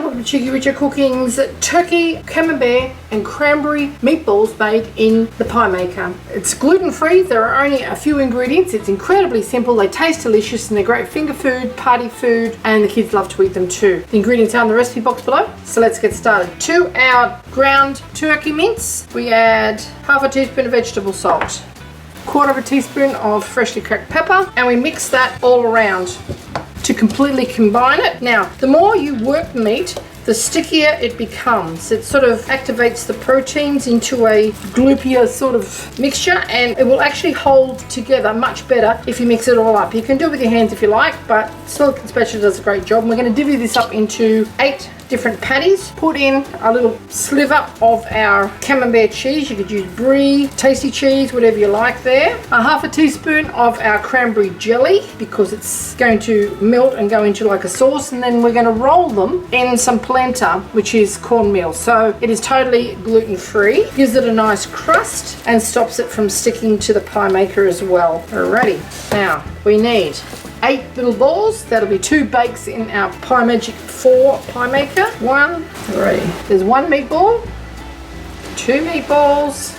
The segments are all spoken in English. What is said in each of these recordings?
welcome to Cheeky Richer Cooking's turkey, camembert and cranberry meatballs made in the pie maker. It's gluten-free, there are only a few ingredients, it's incredibly simple, they taste delicious and they're great finger food, party food, and the kids love to eat them too. The ingredients are in the recipe box below, so let's get started. To our ground turkey mince, we add half a teaspoon of vegetable salt, quarter of a teaspoon of freshly cracked pepper, and we mix that all around to completely combine it. Now, the more you work meat, the stickier it becomes. It sort of activates the proteins into a gloopier sort of mixture, and it will actually hold together much better if you mix it all up. You can do it with your hands if you like, but silicone spatula does a great job. And we're going to divvy this up into 8 different patties. Put in a little sliver of our camembert cheese. You could use brie, tasty cheese, whatever you like there. A half a teaspoon of our cranberry jelly, because it's going to melt and go into like a sauce, and then we're going to roll them in some polenta, which is cornmeal. So it is totally gluten-free, gives it a nice crust and stops it from sticking to the pie maker as well. Alrighty, now we need 8 little balls. That'll be 2 bakes in our Pie Magic 4 pie maker. 1, alrighty. There's 1 meatball, 2 meatballs,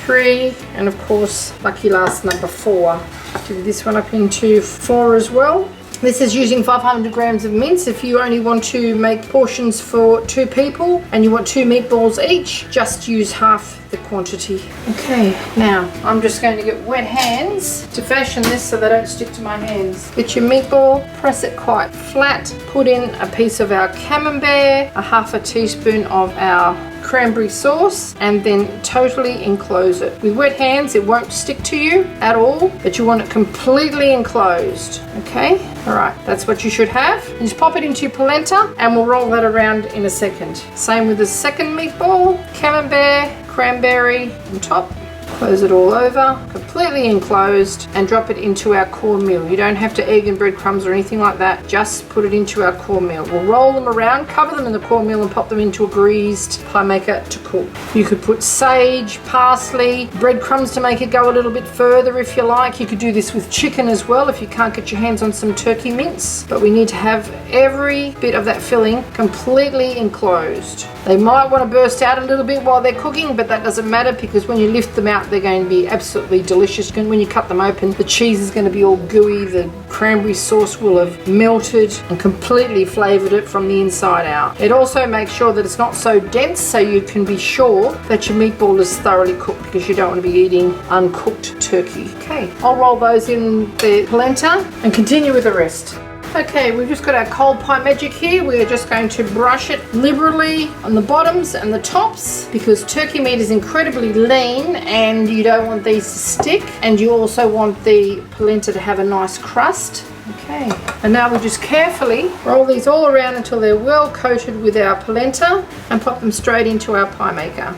3, and of course, lucky last number 4. Divvy this one up into 4 as well. This is using 500 grams of mince. If you only want to make portions for 2 people and you want 2 meatballs each, just use half the quantity. Okay, now I'm just going to get wet hands to fashion this so they don't stick to my hands. Get your meatball, press it quite flat, put in a piece of our camembert, a half a teaspoon of our cranberry sauce, and then totally enclose it. With wet hands it won't stick to you at all, but you want it completely enclosed. Okay, alright, that's what you should have. You just pop it into your polenta and we'll roll that around in a second. Same with the second meatball, camembert, cranberry on top. Close it all over, completely enclosed, and drop it into our cornmeal. You don't have to egg and breadcrumbs or anything like that, just put it into our cornmeal. We'll roll them around, cover them in the cornmeal and pop them into a greased pie maker to cook. You could put sage, parsley, breadcrumbs to make it go a little bit further if you like. You could do this with chicken as well if you can't get your hands on some turkey mince, but we need to have every bit of that filling completely enclosed. They might want to burst out a little bit while they're cooking, but that doesn't matter because when you lift them out, they're going to be absolutely delicious. And when you cut them open, the cheese is going to be all gooey, the cranberry sauce will have melted and completely flavored it from the inside out. It also makes sure that it's not so dense, so you can be sure that your meatball is thoroughly cooked, because you don't want to be eating uncooked turkey. Okay, I'll roll those in the polenta and continue with the rest. Okay, we've just got our cold Pie Magic here. We're just going to brush it liberally on the bottoms and the tops, because turkey meat is incredibly lean and you don't want these to stick, and you also want the polenta to have a nice crust. Okay, and now we'll just carefully roll these all around until they're well coated with our polenta and pop them straight into our pie maker.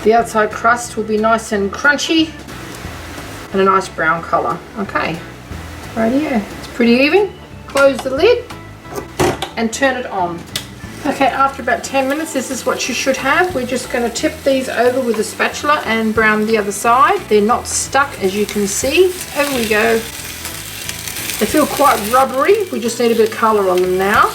The outside crust will be nice and crunchy and a nice brown colour. Okay, right here. Pretty even. Close the lid and turn it on. Okay, after about 10 minutes, this is what you should have. We're just going to tip these over with a spatula and brown the other side. They're not stuck, as you can see. Over we go. They feel quite rubbery. We just need a bit of colour on them now.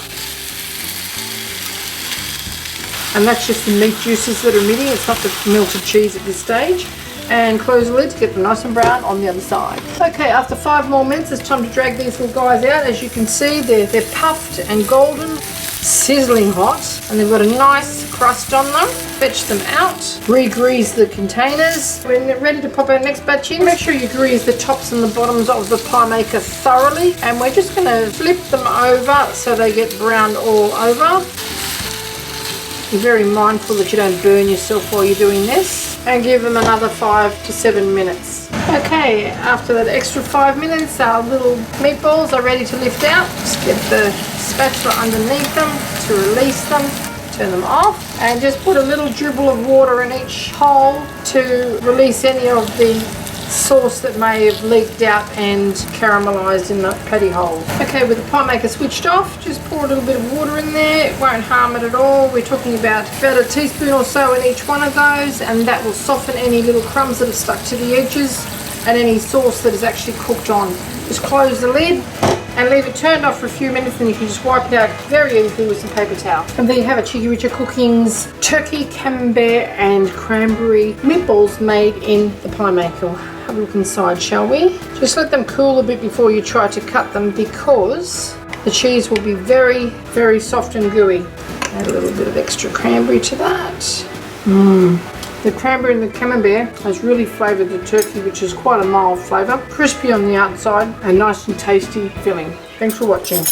And that's just the meat juices that are emitting. It's not the melted cheese at this stage. And close the lid to get them nice and brown on the other side. Okay, after 5 more minutes, it's time to drag these little guys out. As you can see, they're puffed and golden, sizzling hot, and they've got a nice crust on them. Fetch them out, re-grease the containers. When they're ready to pop our next batch in, make sure you grease the tops and the bottoms of the pie maker thoroughly, and we're just going to flip them over so they get browned all over. Be very mindful that you don't burn yourself while you're doing this, and give them another 5 to 7 minutes. Okay, after that extra 5 minutes, our little meatballs are ready to lift out. Just get the spatula underneath them to release them, turn them off, and just put a little dribble of water in each hole to release any of the sauce that may have leaked out and caramelized in the patty holes. Okay, with the pie maker switched off, just pour a little bit of water in there. It won't harm it at all. We're talking about a teaspoon or so in each one of those, and that will soften any little crumbs that have stuck to the edges and any sauce that is actually cooked on. Just close the lid and leave it turned off for a few minutes, and you can just wipe it out very easily with some paper towel. And there you have it, Cheeky Richard Cooking's turkey, camembert and cranberry meatballs made in the pie maker. Have a look inside, shall we? Just let them cool a bit before you try to cut them, because the cheese will be very, very soft and gooey. Add a little bit of extra cranberry to that. The cranberry and the camembert has really flavoured the turkey, which is quite a mild flavour. Crispy on the outside and nice and tasty filling. Thanks for watching.